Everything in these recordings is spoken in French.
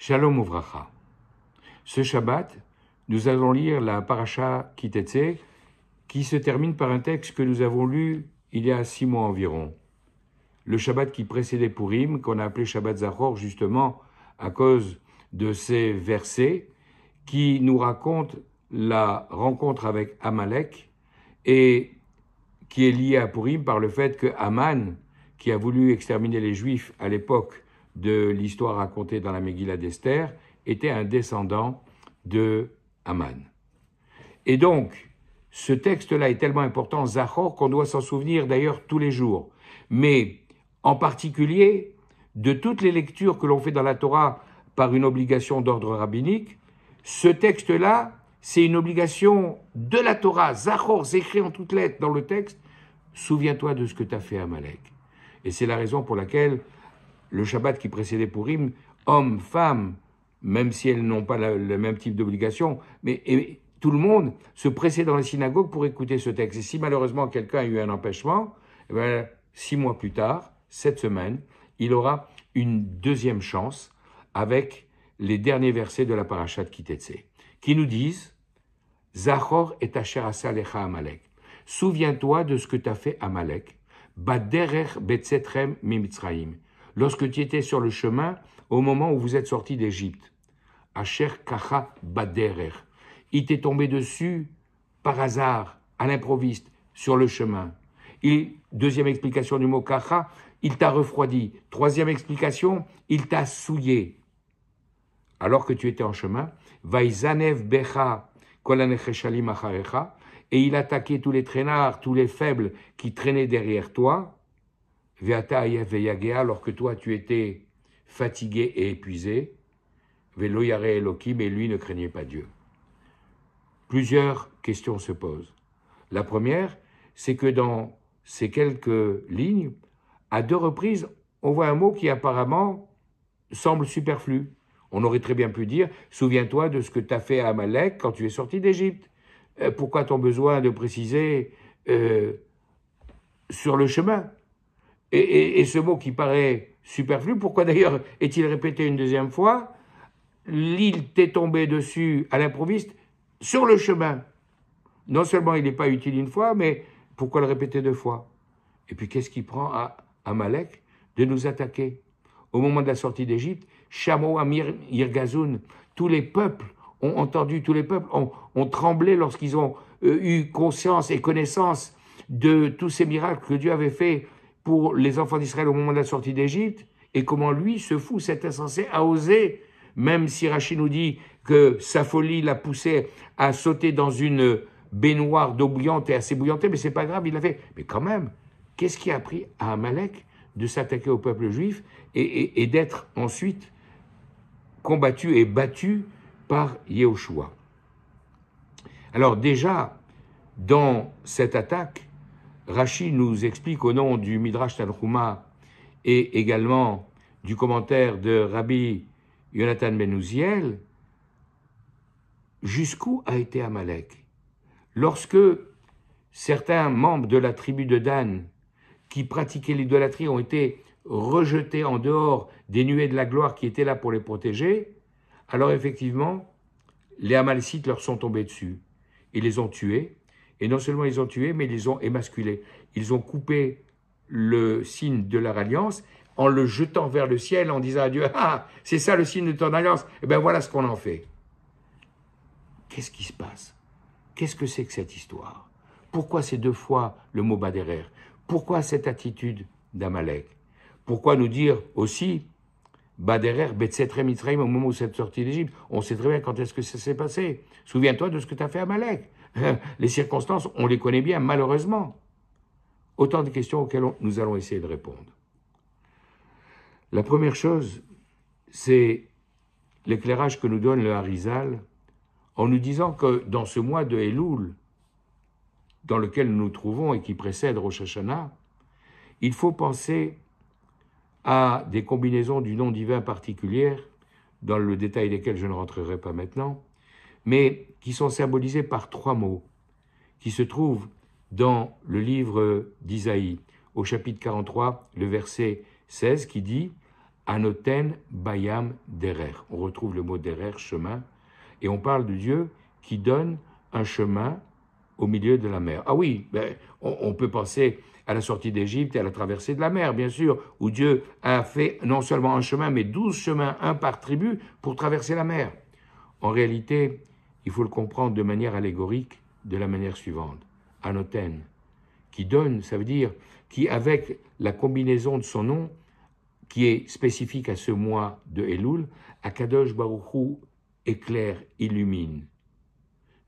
Shalom Uvracha. Ce Shabbat, nous allons lire la Parasha Ki Tetzei, qui se termine par un texte que nous avons lu il y a 6 mois environ. Le Shabbat qui précédait Purim, qu'on a appelé Shabbat Zachor, justement à cause de ces versets qui nous racontent la rencontre avec Amalek et qui est liée à Purim par le fait que Haman, qui a voulu exterminer les Juifs à l'époque de l'histoire racontée dans la Megillah d'Esther, était un descendant de Haman. Et donc, ce texte-là est tellement important, Zachor, qu'on doit s'en souvenir d'ailleurs tous les jours. Mais en particulier, de toutes les lectures que l'on fait dans la Torah par une obligation d'ordre rabbinique, ce texte-là, c'est une obligation de la Torah. Zachor, c'est écrit en toutes lettres dans le texte. Souviens-toi de ce que tu as fait à Amalek. Et c'est la raison pour laquelle le Shabbat qui précédait Purim, hommes, femmes, même si elles n'ont pas le même type d'obligation, mais tout le monde se pressait dans les synagogues pour écouter ce texte. Et si malheureusement quelqu'un a eu un empêchement, 6 mois plus tard, cette semaine, il aura une deuxième chance avec les derniers versets de la Parashat Ki Tetzei, qui nous disent « Zachor et asher asa lecha Amalek » Souviens-toi de ce que t'as fait Amalek, « Baderer betzetrem mimitzraim » lorsque tu étais sur le chemin au moment où vous êtes sortis d'Égypte. « Asher kacha baderer » il t'est tombé dessus par hasard, à l'improviste, sur le chemin. Deuxième explication du mot kacha, il t'a refroidi. Troisième explication, il t'a souillé. Alors que tu étais en chemin, Vaizanev becha kol hanecheshalim acharecha, et il attaquait tous les traînards, tous les faibles qui traînaient derrière toi. Veata ayev veyagea, alors que toi tu étais fatigué et épuisé. Velo yare Elokim, et lui ne craignait pas Dieu. Plusieurs questions se posent. La première, c'est que dans ces quelques lignes, à 2 reprises, on voit un mot qui apparemment semble superflu. On aurait très bien pu dire « Souviens-toi de ce que tu as fait à Amalek quand tu es sorti d'Égypte. » Pourquoi ton besoin de préciser sur le chemin et ce mot qui paraît superflu, pourquoi d'ailleurs est-il répété une deuxième fois? L'île t'est tombée dessus à l'improviste sur le chemin. Non seulement il n'est pas utile une fois, mais pourquoi le répéter 2 fois? Et puis qu'est-ce qui prend à Amalek de nous attaquer? Au moment de la sortie d'Égypte, Shamo Amir Yirgazoun, tous les peuples ont entendu, tous les peuples ont tremblé lorsqu'ils ont eu conscience et connaissance de tous ces miracles que Dieu avait fait pour les enfants d'Israël au moment de la sortie d'Égypte, et comment lui, ce fou, cet insensé, a osé, même si Rachid nous dit que sa folie l'a poussé à sauter dans une baignoire d'eau bouillante et assez bouillantée, mais c'est pas grave, il l'a fait. Mais quand même, qu'est-ce qui a pris à Amalek de s'attaquer au peuple juif et d'être ensuite combattu et battu par Yehoshua? Alors déjà, dans cette attaque, Rashi nous explique au nom du Midrash Tanhuma et également du commentaire de Rabbi Yonatan ben Uziel, jusqu'où a été Amalek. Lorsque certains membres de la tribu de Dan qui pratiquaient l'idolâtrie ont été rejetés en dehors des nuées de la gloire qui étaient là pour les protéger, alors effectivement, les Amalécites leur sont tombés dessus. Ils les ont tués, et non seulement ils ont tués, mais ils les ont émasculés. Ils ont coupé le signe de leur alliance en le jetant vers le ciel, en disant à Dieu « Ah, c'est ça le signe de ton alliance, et bien voilà ce qu'on en fait. » Qu'est-ce qui se passe? Qu'est-ce que c'est que cette histoire? Pourquoi ces 2 fois le mot Baderer? Pourquoi cette attitude d'Amalek? Pourquoi nous dire aussi Baderer, Betzetre Mitzrayim, au moment où c'est sorti d'Égypte? On sait très bien quand est-ce que ça s'est passé. Souviens-toi de ce que tu as fait à Amalek. Les circonstances, on les connaît bien, malheureusement. Autant de questions auxquelles nous allons essayer de répondre. La première chose, c'est l'éclairage que nous donne le Harizal en nous disant que dans ce mois de Elul, dans lequel nous nous trouvons et qui précède Rosh Hashanah, il faut penser à des combinaisons du nom divin particulières, dans le détail desquelles je ne rentrerai pas maintenant, mais qui sont symbolisées par 3 mots, qui se trouvent dans le livre d'Isaïe, au chapitre 43, le verset 16, qui dit « Anoten Bayam Derer. On retrouve le mot Derer, chemin, et on parle de Dieu qui donne un chemin au milieu de la mer. Ah oui, on peut penser à la sortie d'Égypte et à la traversée de la mer, bien sûr, où Dieu a fait non seulement un chemin, mais 12 chemins, un par tribu, pour traverser la mer. En réalité, il faut le comprendre de manière allégorique, de la manière suivante. Anoten, qui donne, ça veut dire, qui avec la combinaison de son nom, qui est spécifique à ce mois de Elul, Akadosh Baruch Hu éclaire, illumine.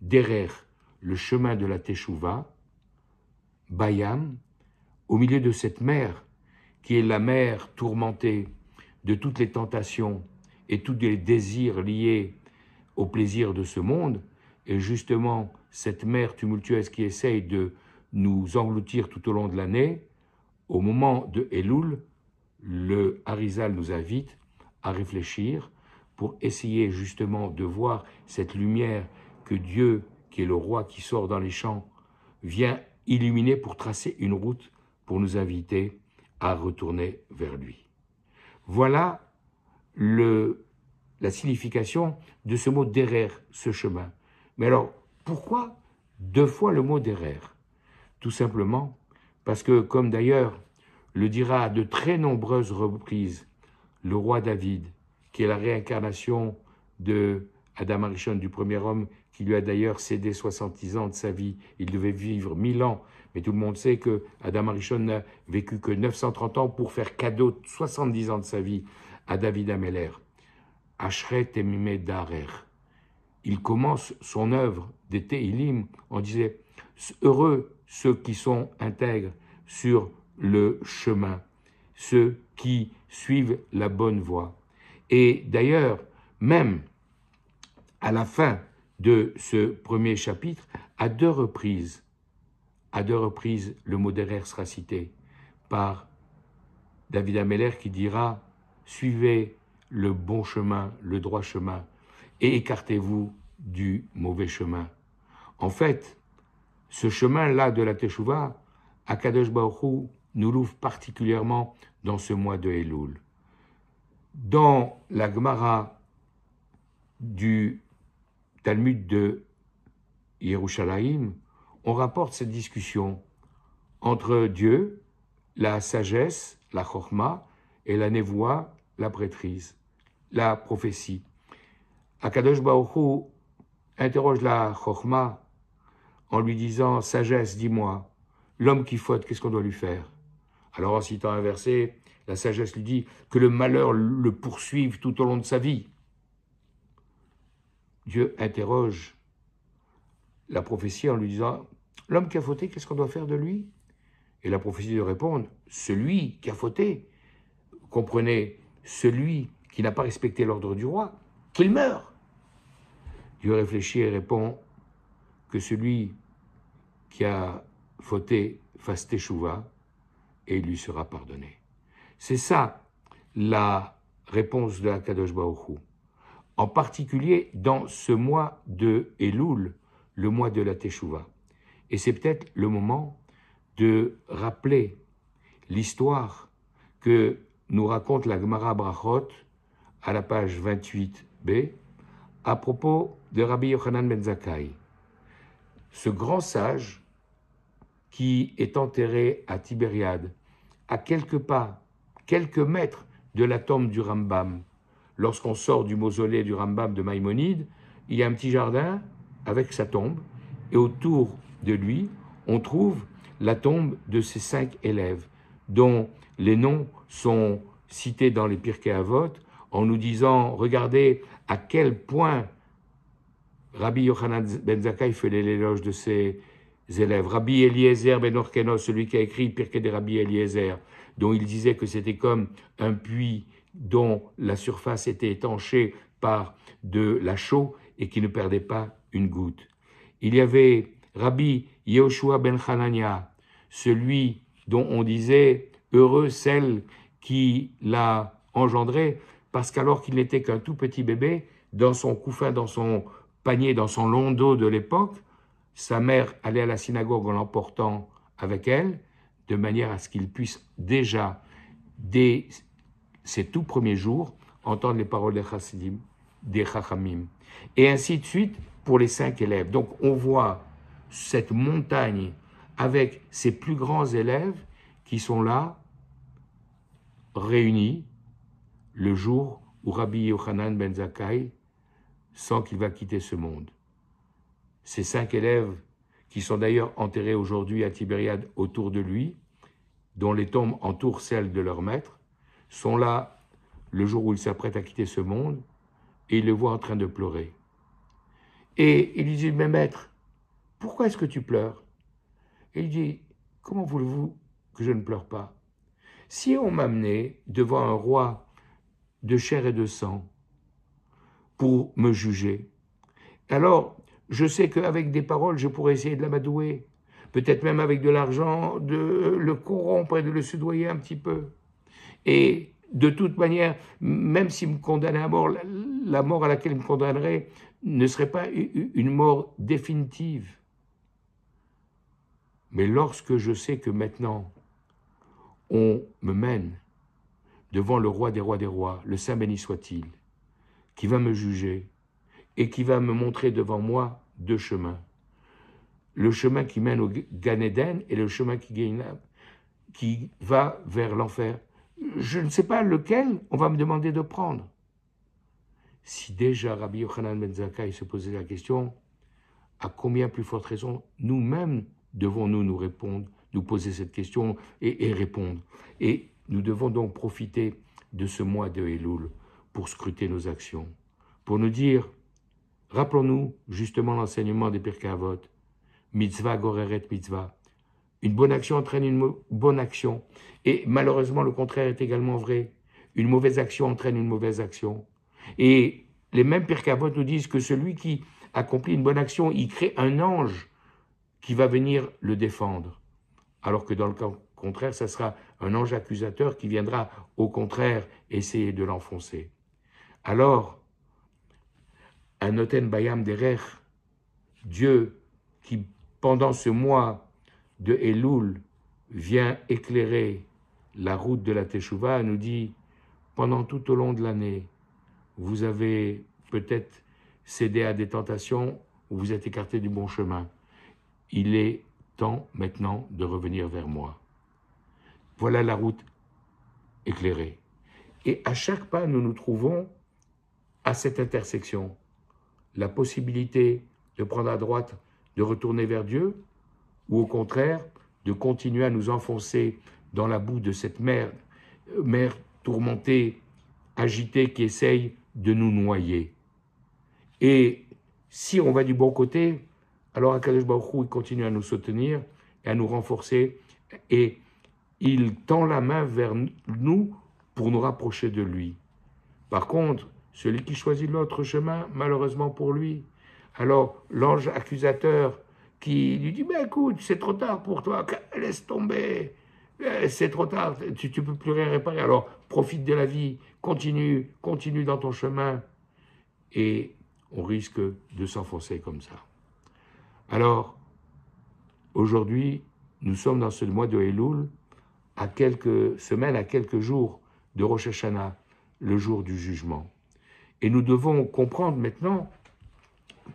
Derer, le chemin de la Teshuvah, Bayam, au milieu de cette mer, qui est la mer tourmentée de toutes les tentations et tous les désirs liés au plaisir de ce monde, et justement cette mer tumultueuse qui essaye de nous engloutir tout au long de l'année, au moment de Elul, le Harizal nous invite à réfléchir pour essayer justement de voir cette lumière que Dieu, qui est le roi qui sort dans les champs, vient illuminer pour tracer une route pour nous inviter à retourner vers lui. Voilà la signification de ce mot derer, ce chemin. Mais alors, pourquoi 2 fois le mot derer? Tout simplement parce que, comme d'ailleurs le dira à de très nombreuses reprises le roi David, qui est la réincarnation de Adam Arishon, du premier homme, qui lui a d'ailleurs cédé 70 ans de sa vie. Il devait vivre 1000 ans, mais tout le monde sait que Adam Arishon n'a vécu que 930 ans pour faire cadeau de 70 ans de sa vie à David Ameller. Ashret emime darer. Il commence son œuvre des Tehillim en disant « Heureux ceux qui sont intègres sur le chemin, ceux qui suivent la bonne voie. » Et d'ailleurs, même à la fin de ce premier chapitre, à deux reprises, le mot derer sera cité par David Ameller qui dira « Suivez le bon chemin, le droit chemin, et écartez-vous du mauvais chemin. » En fait, ce chemin-là de la Teshuvah, Akadosh Baruch Hu nous l'ouvre particulièrement dans ce mois de Elul. Dans la Gemara du Talmud de Yerushalayim, on rapporte cette discussion entre Dieu, la sagesse, la chorma, et la névoie, la prêtrise, la prophétie. Akadosh Baruch Hu interroge la chorma en lui disant « Sagesse, dis-moi, l'homme qui faute, qu'est-ce qu'on doit lui faire ?» Alors en citant un verset, la sagesse lui dit « Que le malheur le poursuive tout au long de sa vie. » Dieu interroge la prophétie en lui disant « L'homme qui a fauté, qu'est-ce qu'on doit faire de lui ?» Et la prophétie lui répond « Celui qui a fauté, comprenez, celui qui n'a pas respecté l'ordre du roi, qu'il meure. » Dieu réfléchit et répond que celui qui a fauté fasse teshuva et il lui sera pardonné. C'est ça la réponse de Akadosh Baruch Hu. En particulier dans ce mois de Elul, le mois de la teshuva. Et c'est peut-être le moment de rappeler l'histoire que nous raconte la Gemara Brachot à la page 28b à propos de Rabbi Yochanan ben Zakkai, ce grand sage qui est enterré à Tibériade, à quelques pas, quelques mètres de la tombe du Rambam. Lorsqu'on sort du mausolée du Rambam de Maïmonide, il y a un petit jardin avec sa tombe, et autour de lui, on trouve la tombe de ses 5 élèves, dont les noms sont cités dans les Pirkei Avot, en nous disant, regardez à quel point Rabbi Yochanan ben Zakkai fait l'éloge de ses élèves. Rabbi Eliezer ben Orkenos, celui qui a écrit Pirkei de Rabbi Eliezer, dont il disait que c'était comme un puits dont la surface était étanchée par de la chaux et qui ne perdait pas une goutte. Il y avait Rabbi Yehoshua ben Hanania, celui dont on disait « heureux celle qui l'a engendré », parce qu'alors qu'il n'était qu'un tout petit bébé, dans son couffin, dans son panier, dans son long dos de l'époque, sa mère allait à la synagogue en l'emportant avec elle, de manière à ce qu'il puisse déjà, dès ces tout premiers jours, entendre les paroles des chassidim, des chachamim. Et ainsi de suite pour les 5 élèves. Donc on voit cette montagne avec ses plus grands élèves qui sont là, réunis, le jour où Rabbi Yochanan ben Zakkai sent qu'il va quitter ce monde. Ces 5 élèves, qui sont d'ailleurs enterrés aujourd'hui à Tibériade autour de lui, dont les tombes entourent celles de leur maître, sont là le jour où il s'apprête à quitter ce monde, et il le voit en train de pleurer. Et il lui dit, mais maître, pourquoi est-ce que tu pleures? Et il dit, comment voulez-vous que je ne pleure pas? Si on m'amenait devant un roi de chair et de sang pour me juger, alors je sais qu'avec des paroles, je pourrais essayer de l'amadouer, peut-être même avec de l'argent, de le corrompre et de le soudoyer un petit peu. Et de toute manière, même s'il me condamnait à mort, la mort à laquelle il me condamnerait ne serait pas une mort définitive. Mais lorsque je sais que maintenant, on me mène devant le roi des rois, le Saint béni soit-il, qui va me juger et qui va me montrer devant moi 2 chemins. Le chemin qui mène au Gan Eden et le chemin qui va vers l'enfer. Je ne sais pas lequel on va me demander de prendre. Si déjà Rabbi Yochanan ben Zakkai se posait la question, à combien plus forte raison nous-mêmes devons-nous nous répondre, nous poser cette question et répondre. Et nous devons donc profiter de ce mois de Elul pour scruter nos actions, pour nous dire, rappelons-nous justement l'enseignement des Pirkei Avot, mitzvah goreret mitzvah. Une bonne action entraîne une bonne action. Et malheureusement, le contraire est également vrai. Une mauvaise action entraîne une mauvaise action. Et les mêmes Pirkei Avot nous disent que celui qui accomplit une bonne action, il crée un ange qui va venir le défendre. Alors que dans le cas contraire, ça sera un ange accusateur qui viendra, au contraire, essayer de l'enfoncer. Alors, un noten bayam derech, Dieu qui, pendant ce mois de Elul, vient éclairer la route de la Teshuvah, nous dit, pendant tout au long de l'année, vous avez peut-être cédé à des tentations ou vous êtes écarté du bon chemin. Il est temps maintenant de revenir vers moi. Voilà la route éclairée. Et à chaque pas, nous nous trouvons à cette intersection. La possibilité de prendre à droite, de retourner vers Dieu, ou au contraire, de continuer à nous enfoncer dans la boue de cette mer tourmentée, agitée, qui essaye de nous noyer. Et si on va du bon côté, alors Akadosh Baruch Hu, il continue à nous soutenir et à nous renforcer, et il tend la main vers nous pour nous rapprocher de lui. Par contre, celui qui choisit l'autre chemin, malheureusement pour lui, alors l'ange accusateur qui lui dit, mais écoute, c'est trop tard pour toi, laisse tomber, c'est trop tard, tu ne peux plus rien réparer, alors profite de la vie, continue dans ton chemin, et on risque de s'enfoncer comme ça. Alors, aujourd'hui, nous sommes dans ce mois de Elul, à quelques semaines, à quelques jours de Rosh Hashanah, le jour du jugement. Et nous devons comprendre maintenant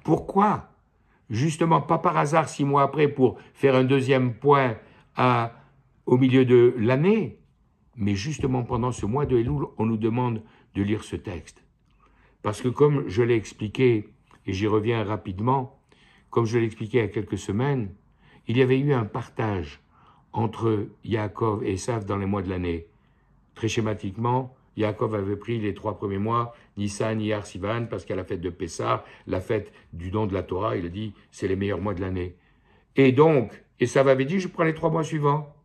pourquoi, justement, pas par hasard 6 mois après, pour faire un deuxième point au milieu de l'année, mais justement pendant ce mois de Elul, on nous demande de lire ce texte. Parce que comme je l'ai expliqué, et j'y reviens rapidement, comme je l'ai expliqué il y a quelques semaines, il y avait eu un partage entre Yaakov et Esav dans les mois de l'année. Très schématiquement, Yaakov avait pris les 3 premiers mois, Nissan, Iyar, Sivan, parce qu'à la fête de Pessah, la fête du don de la Torah, il a dit, c'est les meilleurs mois de l'année. Et donc, Esav avait dit, je prends les 3 mois suivants,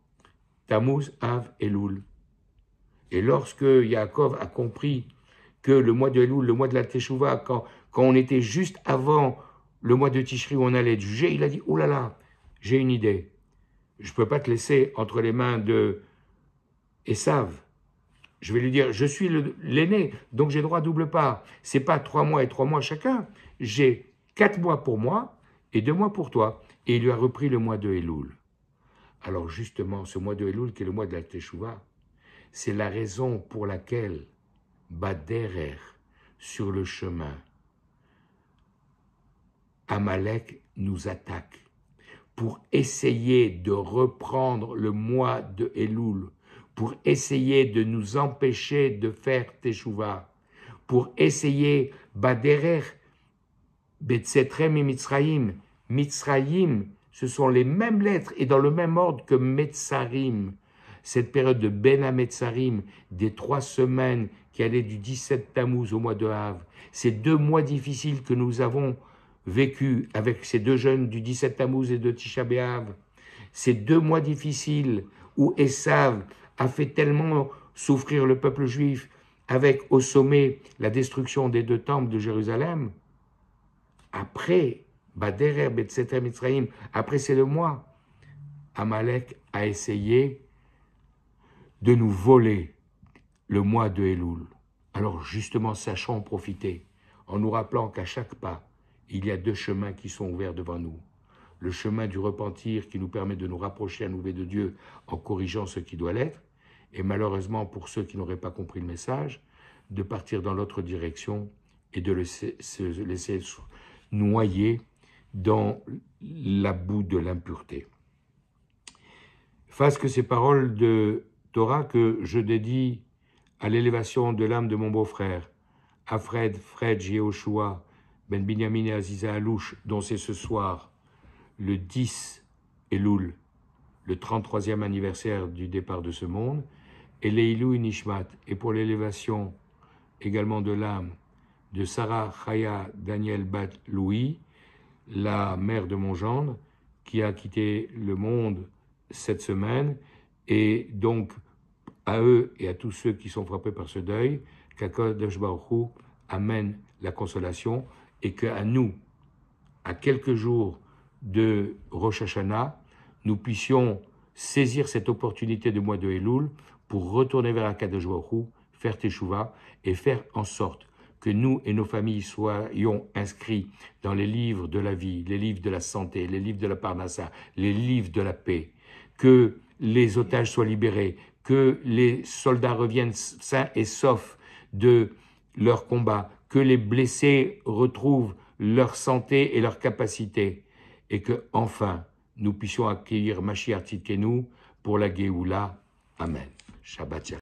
Tammuz, Av, Elul. Et lorsque Yaakov a compris que le mois de Elul, le mois de la Teshuvah, quand on était juste avant le mois de Tishri où on allait être jugé, il a dit, oh là là, j'ai une idée. Je ne peux pas te laisser entre les mains de Esav. Je vais lui dire, je suis l'aîné, donc j'ai droit à double part. Ce n'est pas 3 mois et 3 mois chacun. J'ai 4 mois pour moi et 2 mois pour toi. Et il lui a repris le mois de Elul. Alors justement, ce mois de Elul, qui est le mois de la Teshuvah, C'est la raison pour laquelle, Baderer, sur le chemin, Amalek nous attaque pour essayer de reprendre le mois de Elul, pour essayer de nous empêcher de faire Teshuvah, pour essayer, Baderer, Betsetrem et Mitzrayim. Mitzrayim, ce sont les mêmes lettres et dans le même ordre que Metzarim. Cette période de Ben HaMetzarim, des 3 semaines qui allaient du 17 Tammuz au mois de Av, ces 2 mois difficiles que nous avons vécus avec ces 2 jeunes du 17 Tammuz et de Tisha B'Av, ces 2 mois difficiles où Esav a fait tellement souffrir le peuple juif avec au sommet la destruction des 2 temples de Jérusalem, après Baderer, Betseter, Mitzrayim, après ces 2 mois, Amalek a essayé de nous voler le mois de Elul. Alors justement, sachons en profiter, en nous rappelant qu'à chaque pas, il y a 2 chemins qui sont ouverts devant nous. Le chemin du repentir qui nous permet de nous rapprocher à nouveau de Dieu en corrigeant ce qui doit l'être, et malheureusement pour ceux qui n'auraient pas compris le message, de partir dans l'autre direction et de se laisser noyer dans la boue de l'impureté. Fasse que ces paroles de Torah que je dédie à l'élévation de l'âme de mon beau-frère, à Fred Yehoshua, Ben Binyamin et Aziza Alouche, dont c'est ce soir le 10 Elul, le 33e anniversaire du départ de ce monde, et Leilou Nishmat, et pour l'élévation également de l'âme de Sarah Chaya Daniel Bat Louis, la mère de mon gendre, qui a quitté le monde cette semaine, et donc à eux et à tous ceux qui sont frappés par ce deuil, qu'Akadosh Baruch Hu amène la consolation, et qu'à nous, à quelques jours de Rosh Hashanah, nous puissions saisir cette opportunité du mois de Elul pour retourner vers Akadosh Baruch Hu, faire Teshuvah et faire en sorte que nous et nos familles soyons inscrits dans les livres de la vie, les livres de la santé, les livres de la parnassa, les livres de la paix, que les otages soient libérés, que les soldats reviennent sains et saufs de leur combat, que les blessés retrouvent leur santé et leur capacité, et que enfin nous puissions accueillir Mashiach Tzidkenu pour la Géoula. Amen. Shabbat Shalom.